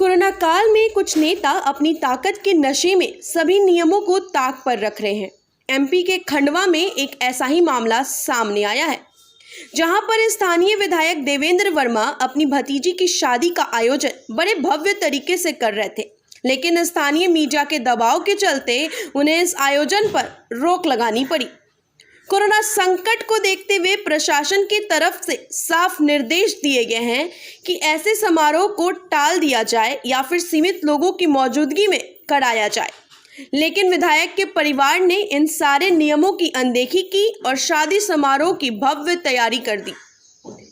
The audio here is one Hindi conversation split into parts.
कोरोना काल में कुछ नेता अपनी ताकत के नशे में सभी नियमों को ताक पर रख रहे हैं। एमपी के खंडवा में एक ऐसा ही मामला सामने आया है, जहां पर स्थानीय विधायक देवेंद्र वर्मा अपनी भतीजी की शादी का आयोजन बड़े भव्य तरीके से कर रहे थे, लेकिन स्थानीय मीडिया के दबाव के चलते उन्हें इस आयोजन पर रोक लगानी पड़ी। कोरोना संकट को देखते हुए प्रशासन की तरफ से साफ निर्देश दिए गए हैं कि ऐसे समारोह को टाल दिया जाए या फिर सीमित लोगों की मौजूदगी में कराया जाए। लेकिन विधायक के परिवार ने इन सारे नियमों की अनदेखी की और शादी समारोह की भव्य तैयारी कर दी।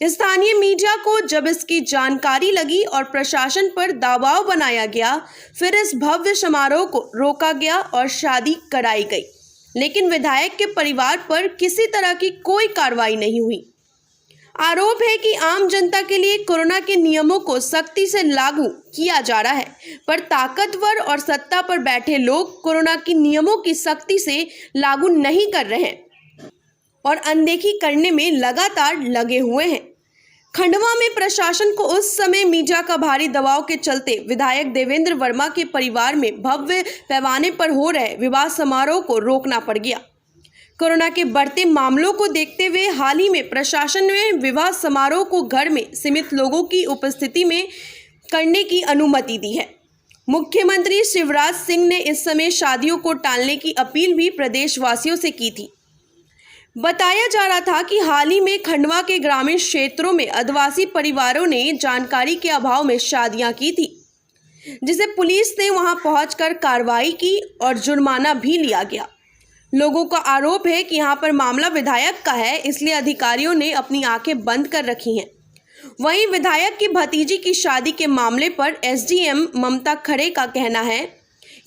स्थानीय मीडिया को जब इसकी जानकारी लगी और प्रशासन पर दबाव बनाया गया, फिर इस भव्य समारोह को रोका गया और शादी कराई गई, लेकिन विधायक के परिवार पर किसी तरह की कोई कार्रवाई नहीं हुई। आरोप है कि आम जनता के लिए कोरोना के नियमों को सख्ती से लागू किया जा रहा है, पर ताकतवर और सत्ता पर बैठे लोग कोरोना के नियमों की सख्ती से लागू नहीं कर रहे हैं और अनदेखी करने में लगातार लगे हुए हैं। खंडवा में प्रशासन को उस समय मीडिया का भारी दबाव के चलते विधायक देवेंद्र वर्मा के परिवार में भव्य पैमाने पर हो रहे विवाह समारोह को रोकना पड़ गया। कोरोना के बढ़ते मामलों को देखते हुए हाल ही में प्रशासन ने विवाह समारोह को घर में सीमित लोगों की उपस्थिति में करने की अनुमति दी है। मुख्यमंत्री शिवराज सिंह ने इस समय शादियों को टालने की अपील भी प्रदेशवासियों से की थी। बताया जा रहा था कि हाल ही में खंडवा के ग्रामीण क्षेत्रों में आदिवासी परिवारों ने जानकारी के अभाव में शादियां की थी, जिसे पुलिस ने वहां पहुंचकर कार्रवाई की और जुर्माना भी लिया गया। लोगों का आरोप है कि यहां पर मामला विधायक का है, इसलिए अधिकारियों ने अपनी आंखें बंद कर रखी हैं। वहीं विधायक की भतीजी की शादी के मामले पर एसडीएम ममता खरे का कहना है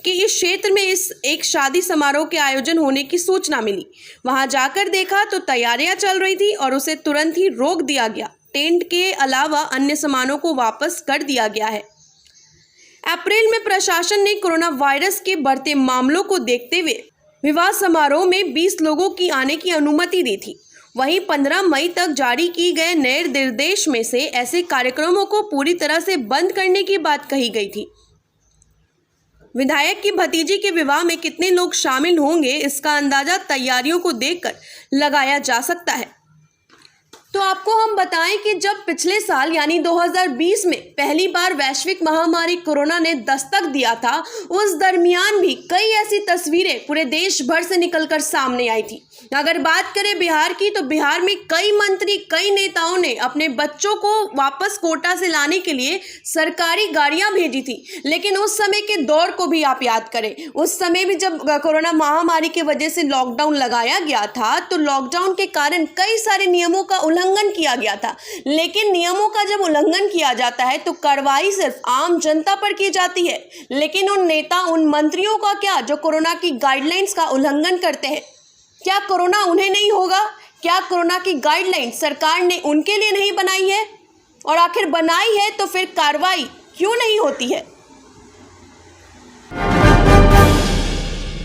कि इस क्षेत्र में एक शादी समारोह के आयोजन होने की सूचना मिली। वहां जाकर देखा तो तैयारियां चल रही थी और उसे तुरंत ही रोक दिया गया। टेंट के अलावा अन्य सामानों को वापस कर दिया गया है। अप्रैल में प्रशासन ने कोरोना वायरस के बढ़ते मामलों को देखते हुए विवाह समारोह में 20 लोगों की आने की अनुमति दी थी। वहीं 15 मई तक जारी की गए नए निर्देश में से ऐसे कार्यक्रमों को पूरी तरह से बंद करने की बात कही गई थी। विधायक की भतीजी के विवाह में कितने लोग शामिल होंगे, इसका अंदाजा तैयारियों को देखकर लगाया जा सकता है। तो आपको हम बताएं कि जब पिछले साल यानी 2020 में पहली बार वैश्विक महामारी कोरोना ने दस्तक दिया था, उस दरमियान भी कई ऐसी तस्वीरें पूरे देश भर से निकलकर सामने आई थी। अगर बात करें बिहार की, तो बिहार में कई मंत्री, कई नेताओं ने अपने बच्चों को वापस कोटा से लाने के लिए सरकारी गाड़ियां भेजी थी। लेकिन उस समय के दौर को भी आप याद करें, उस समय भी जब कोरोना महामारी की वजह से लॉकडाउन लगाया गया था, तो लॉकडाउन के कारण कई सारे नियमों का उल्लंघन किया गया था। लेकिन नियमों का जब उल्लंघन किया जाता है तो कार्रवाई सिर्फ आम जनता पर की जाती है, लेकिन उन नेता, उन मंत्रियों का क्या जो कोरोना की गाइडलाइंस का उल्लंघन करते हैं? क्या कोरोना उन्हें नहीं होगा? क्या कोरोना की गाइडलाइन सरकार ने उनके लिए नहीं बनाई है? और आखिर बनाई है तो फिर कार्रवाई क्यों नहीं होती है?